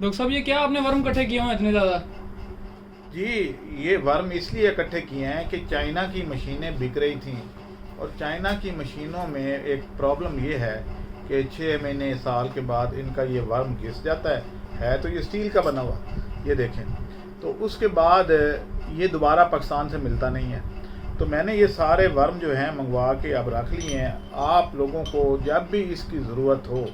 Doctor साहब ये क्या आपने वर्म इकट्ठे किए हुए इतने ज़्यादा? जी, ये वर्म इसलिए इकट्ठे किए हैं कि चाइना की मशीनें बिक रही थी, और चाइना की मशीनों में एक प्रॉब्लम ये है कि 6 महीने साल के बाद इनका ये वर्म घिस जाता है तो ये स्टील का बना हुआ, ये देखें। तो उसके बाद ये दोबारा पाकिस्तान से मिलता नहीं है। तो मैंने ये सारे वर्म जो हैं मंगवा के अब रख लिए हैं। आप लोगों को जब भी इसकी ज़रूरत हो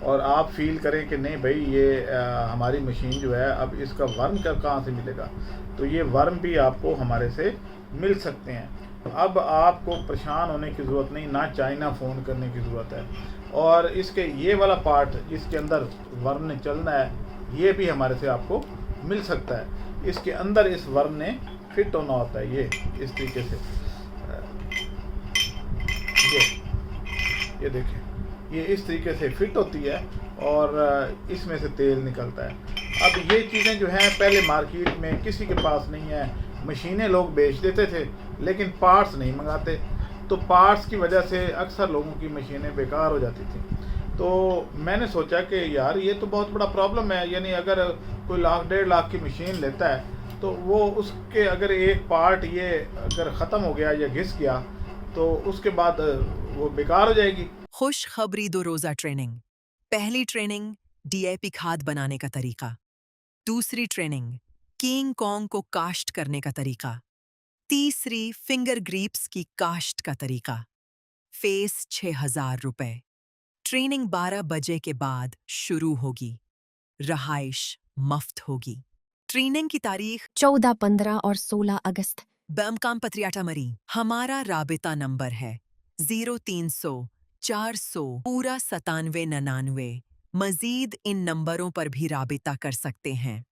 और आप फील करें कि नहीं भाई ये हमारी मशीन जो है अब इसका वर्म कहाँ से मिलेगा, तो ये वर्म भी आपको हमारे से मिल सकते हैं। अब आपको परेशान होने की ज़रूरत नहीं, ना चाइना फ़ोन करने की ज़रूरत है। और इसके ये वाला पार्ट जिसके अंदर वर्म ने चलना है, ये भी हमारे से आपको मिल सकता है। इसके अंदर इस वर्म ने फिट होना होता है, ये इस तरीके से, ये देखें, ये इस तरीके से फिट होती है और इसमें से तेल निकलता है। अब ये चीज़ें जो हैं पहले मार्केट में किसी के पास नहीं है। मशीनें लोग बेच देते थे लेकिन पार्ट्स नहीं मंगाते, तो पार्ट्स की वजह से अक्सर लोगों की मशीनें बेकार हो जाती थी। तो मैंने सोचा कि यार ये तो बहुत बड़ा प्रॉब्लम है, यानी अगर कोई 1,00,000-1,50,000 की मशीन लेता है तो वो उसके अगर एक पार्ट ये अगर ख़त्म हो गया या घिस गया तो उसके बाद वो बेकार हो जाएगी। खुशखबरी 2 रोज़ा ट्रेनिंग। पहली ट्रेनिंग डीएपी खाद बनाने का तरीका। दूसरी ट्रेनिंग किंग कॉन्ग को काश्त करने का तरीका। तीसरी फिंगर ग्रीप्स की काश्त का तरीका। फीस 6,000 रुपए। ट्रेनिंग 12 बजे के बाद शुरू होगी। रहाइश मुफ्त होगी। ट्रेनिंग की तारीख 14, 15 और 16 अगस्त। बर्मकाम पत्रियाटा मरी। हमारा राबिता नंबर है 0300 400 पूरा 9799। मजीद इन नंबरों पर भी राबिता कर सकते हैं।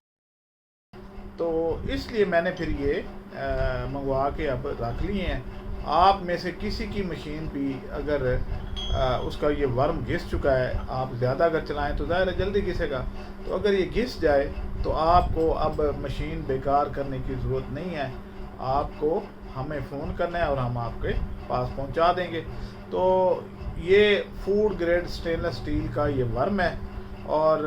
तो इसलिए मैंने फिर ये मंगवा के अब रख लिए हैं। आप में से किसी की मशीन भी अगर उसका ये वर्म घिस चुका है, आप ज़्यादा अगर चलाएं तो ज़ाहिर है जल्दी घिसेगा। तो अगर ये घिस जाए तो आपको अब मशीन बेकार करने की ज़रूरत नहीं है, आपको हमें फ़ोन करना है और हम आपके पास पहुंचा देंगे। तो ये फूड ग्रेड स्टेनलेस स्टील का ये वर्म है और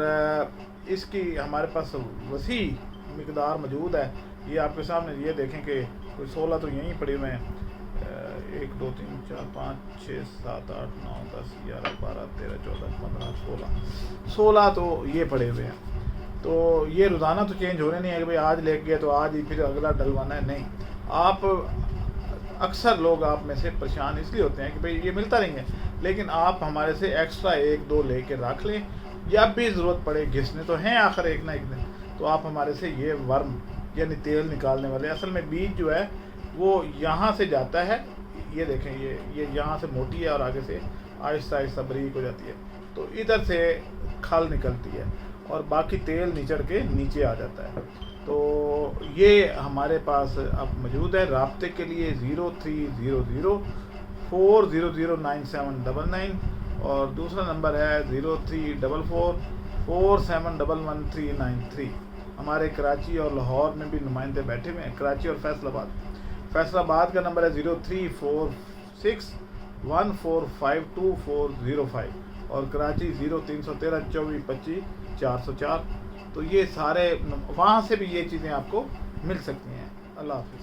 इसकी हमारे पास वसी मिकदार मौजूद है। ये आपके सामने, ये देखें कि कोई 16 तो यहीं पड़े हुए हैं, 1 2 3 4 5 6 7 8 9 10 11 12 13 14 15 16 तो ये पड़े हुए हैं। तो ये रोज़ाना तो चेंज हो रहे नहीं है कि भाई आज ले गए तो आज ही फिर अगला डलवाना है, नहीं। आप अक्सर लोग आप में से परेशान इसलिए होते हैं कि भाई ये मिलता नहीं है, लेकिन आप हमारे से एक्स्ट्रा 1-2 लेके रख लें, जब भी ज़रूरत पड़े, घिसने तो हैं आखिर एक ना एक दिन, तो आप हमारे से ये वर्म यानी तेल निकालने वाले, असल में बीज जो है वो यहाँ से जाता है, ये देखें, ये यहाँ से मोटी है और आगे से आहिस्ता आहिस्ता बारीक हो जाती है, तो इधर से खल निकलती है और बाकी तेल निचड़ के नीचे आ जाता है। तो ये हमारे पास अब मौजूद है। राब्ते के लिए 0300 4009799 और दूसरा नंबर है 0344 47111393। हमारे कराची और लाहौर में भी नुमाइंदे बैठे हुए हैं, कराची और फैसलाबाद का नंबर है 034614522405 और कराची 0313 24 25 404। तो ये सारे वहाँ से भी ये चीज़ें आपको मिल सकती हैं। अल्लाह हाफिज़।